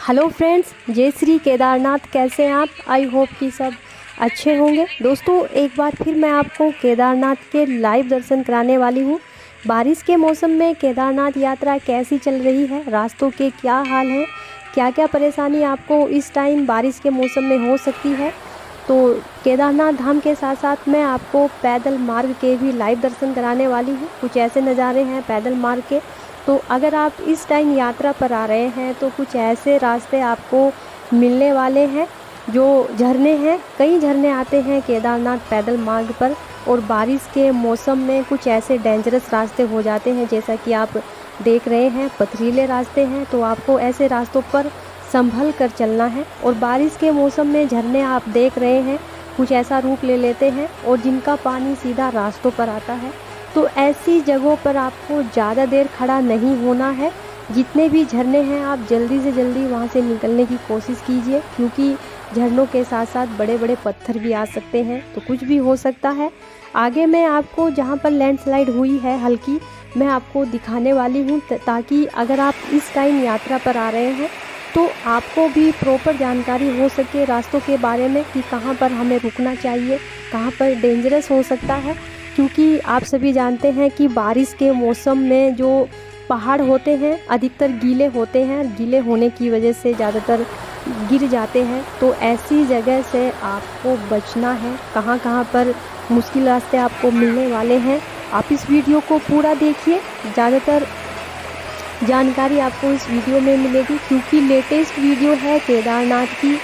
Hello friends, जय श्री केदारनाथ। कैसे हैं आप? आई होप कि सब अच्छे होंगे। दोस्तों, एक बार फिर मैं आपको केदारनाथ के लाइव दर्शन कराने वाली हूँ। बारिश के मौसम में केदारनाथ यात्रा कैसी चल रही है, रास्तों के क्या हाल है, क्या क्या परेशानी आपको इस टाइम बारिश के मौसम में हो सकती है। तो केदारनाथ धाम के साथ साथ मैं आपको पैदल मार्ग के भी लाइव दर्शन कराने वाली हूँ। कुछ ऐसे नज़ारे हैं पैदल मार्ग के। तो अगर आप इस टाइम यात्रा पर आ रहे हैं तो कुछ ऐसे रास्ते आपको मिलने वाले हैं जो झरने हैं। कई झरने आते हैं केदारनाथ पैदल मार्ग पर, और बारिश के मौसम में कुछ ऐसे डेंजरस रास्ते हो जाते हैं, जैसा कि आप देख रहे हैं पथरीले रास्ते हैं। तो आपको ऐसे रास्तों पर संभल कर चलना है। और बारिश के मौसम में झरने आप देख रहे हैं कुछ ऐसा रूप ले लेते हैं और जिनका पानी सीधा रास्तों पर आता है। तो ऐसी जगहों पर आपको ज़्यादा देर खड़ा नहीं होना है। जितने भी झरने हैं आप जल्दी से जल्दी वहाँ से निकलने की कोशिश कीजिए, क्योंकि झरनों के साथ साथ बड़े बड़े पत्थर भी आ सकते हैं, तो कुछ भी हो सकता है। आगे मैं आपको जहाँ पर लैंडस्लाइड हुई है हल्की, मैं आपको दिखाने वाली हूँ, ताकि अगर आप इस टाइम यात्रा पर आ रहे हैं तो आपको भी प्रॉपर जानकारी हो सके रास्तों के बारे में कि कहाँ पर हमें रुकना चाहिए, कहाँ पर डेंजरस हो सकता है। क्योंकि आप सभी जानते हैं कि बारिश के मौसम में जो पहाड़ होते हैं अधिकतर गीले होते हैं, गीले होने की वजह से ज़्यादातर गिर जाते हैं। तो ऐसी जगह से आपको बचना है। कहाँ कहाँ पर मुश्किल रास्ते आपको मिलने वाले हैं, आप इस वीडियो को पूरा देखिए। ज़्यादातर जानकारी आपको इस वीडियो में मिलेगी, क्योंकि लेटेस्ट वीडियो है केदारनाथ की।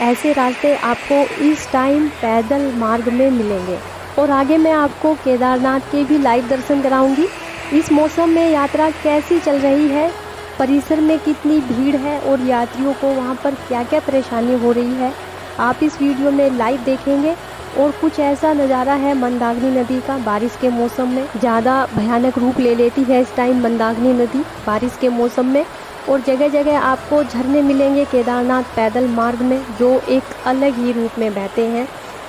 ऐसे रास्ते आपको इस टाइम पैदल मार्ग में मिलेंगे। और आगे मैं आपको केदारनाथ के भी लाइव दर्शन कराऊंगी। इस मौसम में यात्रा कैसी चल रही है, परिसर में कितनी भीड़ है और यात्रियों को वहां पर क्या क्या परेशानी हो रही है, आप इस वीडियो में लाइव देखेंगे। और कुछ ऐसा नज़ारा है मंदाकिनी नदी का। बारिश के मौसम में ज़्यादा भयानक रूप ले लेती है इस टाइम मंदाकिनी नदी बारिश के मौसम में। और जगह जगह आपको झरने मिलेंगे केदारनाथ पैदल मार्ग में, जो एक अलग ही रूप में बहते हैं।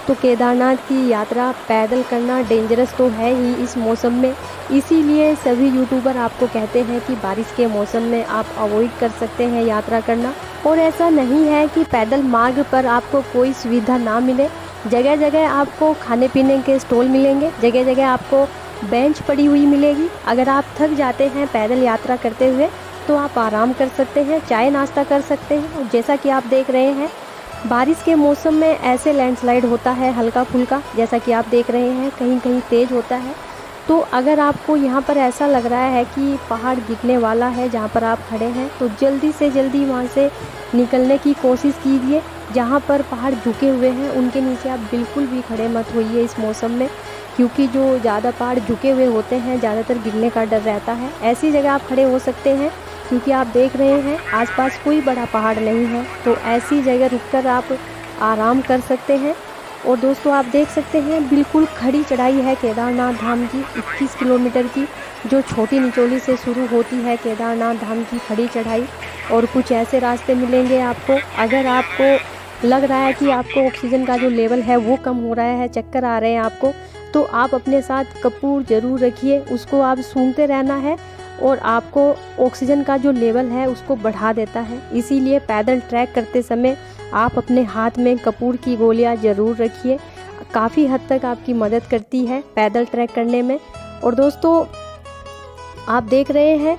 तो केदारनाथ की यात्रा पैदल करना डेंजरस तो है ही इस मौसम में, इसीलिए सभी यूट्यूबर आपको कहते हैं कि बारिश के मौसम में आप अवॉइड कर सकते हैं यात्रा करना। और ऐसा नहीं है कि पैदल मार्ग पर आपको कोई सुविधा ना मिले। जगह जगह आपको खाने पीने के स्टॉल मिलेंगे, जगह जगह आपको बेंच पड़ी हुई मिलेगी। अगर आप थक जाते हैं पैदल यात्रा करते हुए तो आप आराम कर सकते हैं, चाय नाश्ता कर सकते हैं। और जैसा कि आप देख रहे हैं बारिश के मौसम में ऐसे लैंडस्लाइड होता है हल्का फुल्का, जैसा कि आप देख रहे हैं कहीं कहीं तेज़ होता है। तो अगर आपको यहाँ पर ऐसा लग रहा है कि पहाड़ गिरने वाला है जहाँ पर आप खड़े हैं, तो जल्दी से जल्दी वहाँ से निकलने की कोशिश कीजिए। जहाँ पर पहाड़ झुके हुए हैं उनके नीचे आप बिल्कुल भी खड़े मत होइए इस मौसम में, क्योंकि जो ज़्यादा पहाड़ झुके हुए होते हैं ज़्यादातर गिरने का डर रहता है। ऐसी जगह आप खड़े हो सकते हैं, क्योंकि आप देख रहे हैं आसपास कोई बड़ा पहाड़ नहीं है। तो ऐसी जगह रुककर आप आराम कर सकते हैं। और दोस्तों, आप देख सकते हैं बिल्कुल खड़ी चढ़ाई है केदारनाथ धाम की 21 किलोमीटर की, जो छोटी निचोली से शुरू होती है केदारनाथ धाम की खड़ी चढ़ाई। और कुछ ऐसे रास्ते मिलेंगे आपको। अगर आपको लग रहा है कि आपको ऑक्सीजन का जो लेवल है वो कम हो रहा है, चक्कर आ रहे हैं आपको, तो आप अपने साथ कपूर ज़रूर रखिए। उसको आप सूंघते रहना है और आपको ऑक्सीजन का जो लेवल है उसको बढ़ा देता है। इसीलिए पैदल ट्रैक करते समय आप अपने हाथ में कपूर की गोलियां ज़रूर रखिए। काफ़ी हद तक आपकी मदद करती है पैदल ट्रैक करने में। और दोस्तों, आप देख रहे हैं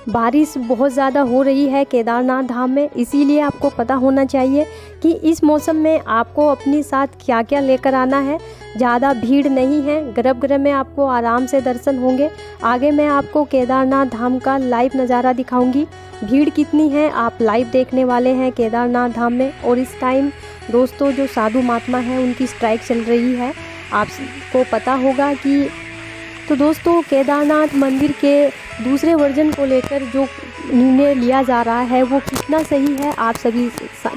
बारिश बहुत ज़्यादा हो रही है केदारनाथ धाम में, इसीलिए आपको पता होना चाहिए कि इस मौसम में आपको अपने साथ क्या क्या लेकर आना है। ज़्यादा भीड़ नहीं है, गर्भ में आपको आराम से दर्शन होंगे। आगे मैं आपको केदारनाथ धाम का लाइव नज़ारा दिखाऊंगी। भीड़ कितनी है आप लाइव देखने वाले हैं केदारनाथ धाम में। और इस टाइम दोस्तों जो साधु महात्मा हैं उनकी स्ट्राइक चल रही है, आपको पता होगा कि। तो दोस्तों, केदारनाथ मंदिर के दूसरे वर्जन को लेकर जो निर्णय लिया जा रहा है वो कितना सही है आप सभी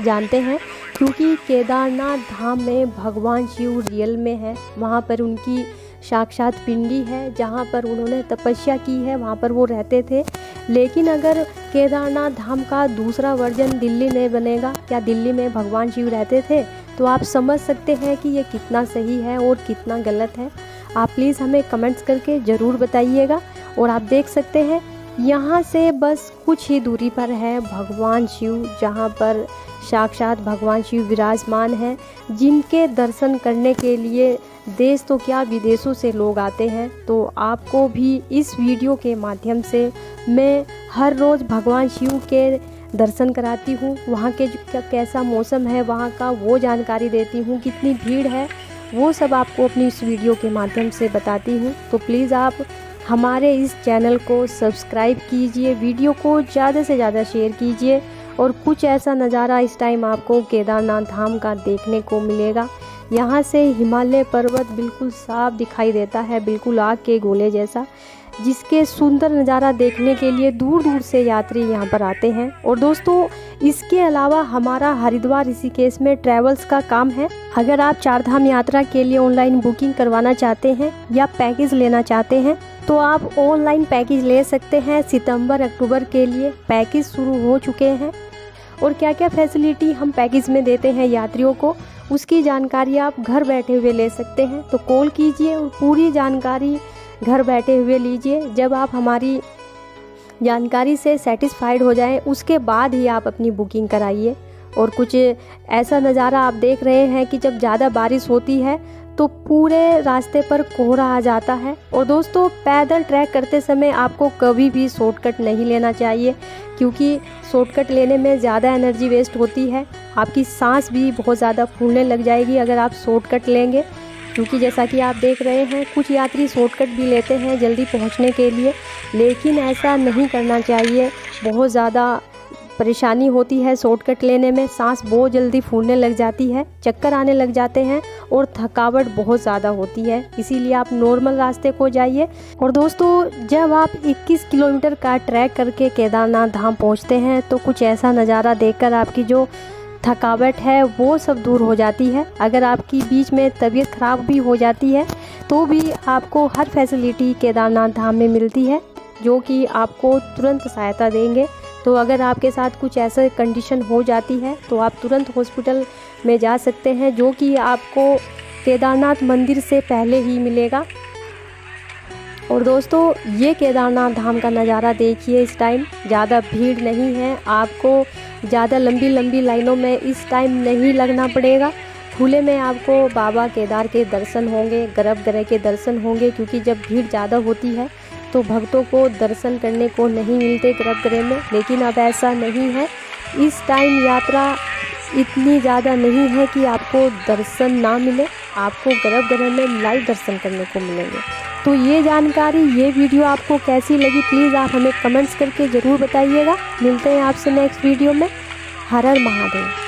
जानते हैं, क्योंकि केदारनाथ धाम में भगवान शिव रियल में है। वहाँ पर उनकी साक्षात पिंडी है, जहाँ पर उन्होंने तपस्या की है, वहाँ पर वो रहते थे। लेकिन अगर केदारनाथ धाम का दूसरा वर्जन दिल्ली में बनेगा, क्या दिल्ली में भगवान शिव रहते थे, तो आप समझ सकते हैं कि ये कितना सही है और कितना गलत है। आप प्लीज़ हमें कमेंट्स करके ज़रूर बताइएगा। और आप देख सकते हैं यहाँ से बस कुछ ही दूरी पर है भगवान शिव, जहाँ पर साक्षात भगवान शिव विराजमान हैं, जिनके दर्शन करने के लिए देश तो क्या विदेशों से लोग आते हैं। तो आपको भी इस वीडियो के माध्यम से मैं हर रोज़ भगवान शिव के दर्शन कराती हूँ। वहाँ के कैसा मौसम है वहाँ का वो जानकारी देती हूँ, कितनी भीड़ है वो सब आपको अपनी इस वीडियो के माध्यम से बताती हूँ। तो प्लीज़ आप हमारे इस चैनल को सब्सक्राइब कीजिए, वीडियो को ज़्यादा से ज़्यादा शेयर कीजिए। और कुछ ऐसा नज़ारा इस टाइम आपको केदारनाथ धाम का देखने को मिलेगा। यहाँ से हिमालय पर्वत बिल्कुल साफ दिखाई देता है, बिल्कुल आग के गोले जैसा, जिसके सुंदर नज़ारा देखने के लिए दूर दूर से यात्री यहाँ पर आते हैं। और दोस्तों इसके अलावा हमारा हरिद्वार ऋषिकेश में ट्रैवल्स का काम है। अगर आप चारधाम यात्रा के लिए ऑनलाइन बुकिंग करवाना चाहते हैं या पैकेज लेना चाहते हैं तो आप ऑनलाइन पैकेज ले सकते हैं। सितंबर अक्टूबर के लिए पैकेज शुरू हो चुके हैं और क्या क्या फैसिलिटी हम पैकेज में देते हैं यात्रियों को, उसकी जानकारी आप घर बैठे हुए ले सकते हैं। तो कॉल कीजिए और पूरी जानकारी घर बैठे हुए लीजिए। जब आप हमारी जानकारी से सेटिस्फाइड हो जाएं उसके बाद ही आप अपनी बुकिंग कराइए। और कुछ ऐसा नज़ारा आप देख रहे हैं कि जब ज़्यादा बारिश होती है तो पूरे रास्ते पर कोहरा आ जाता है। और दोस्तों पैदल ट्रैक करते समय आपको कभी भी शॉर्टकट नहीं लेना चाहिए, क्योंकि शॉर्टकट लेने में ज़्यादा एनर्जी वेस्ट होती है, आपकी सांस भी बहुत ज़्यादा फूलने लग जाएगी अगर आप शॉर्टकट लेंगे। क्योंकि जैसा कि आप देख रहे हैं कुछ यात्री शॉर्टकट भी लेते हैं जल्दी पहुंचने के लिए, लेकिन ऐसा नहीं करना चाहिए। बहुत ज़्यादा परेशानी होती है शॉर्टकट लेने में, सांस बहुत जल्दी फूलने लग जाती है, चक्कर आने लग जाते हैं और थकावट बहुत ज़्यादा होती है। इसीलिए आप नॉर्मल रास्ते को जाइए। और दोस्तों जब आप 21 किलोमीटर का ट्रैक करके केदारनाथ धाम पहुंचते हैं तो कुछ ऐसा नज़ारा देखकर आपकी जो थकावट है वो सब दूर हो जाती है। अगर आपकी बीच में तबीयत ख़राब भी हो जाती है तो भी आपको हर फैसिलिटी केदारनाथ धाम में मिलती है, जो कि आपको तुरंत सहायता देंगे। तो अगर आपके साथ कुछ ऐसा कंडीशन हो जाती है तो आप तुरंत हॉस्पिटल में जा सकते हैं, जो कि आपको केदारनाथ मंदिर से पहले ही मिलेगा। और दोस्तों ये केदारनाथ धाम का नज़ारा देखिए, इस टाइम ज़्यादा भीड़ नहीं है, आपको ज़्यादा लंबी लंबी लाइनों में इस टाइम नहीं लगना पड़ेगा। खुले में आपको बाबा केदार के दर्शन होंगे, गर्भगृह के दर्शन होंगे, क्योंकि जब भीड़ ज़्यादा होती है तो भक्तों को दर्शन करने को नहीं मिलते गर्भगृह में। लेकिन अब ऐसा नहीं है, इस टाइम यात्रा इतनी ज़्यादा नहीं है कि आपको दर्शन ना मिले, आपको गर्भगृह में लाइव दर्शन करने को मिलेंगे। तो ये जानकारी, ये वीडियो आपको कैसी लगी प्लीज़ आप हमें कमेंट्स करके ज़रूर बताइएगा। मिलते हैं आपसे नेक्स्ट वीडियो में। हर हर महादेव।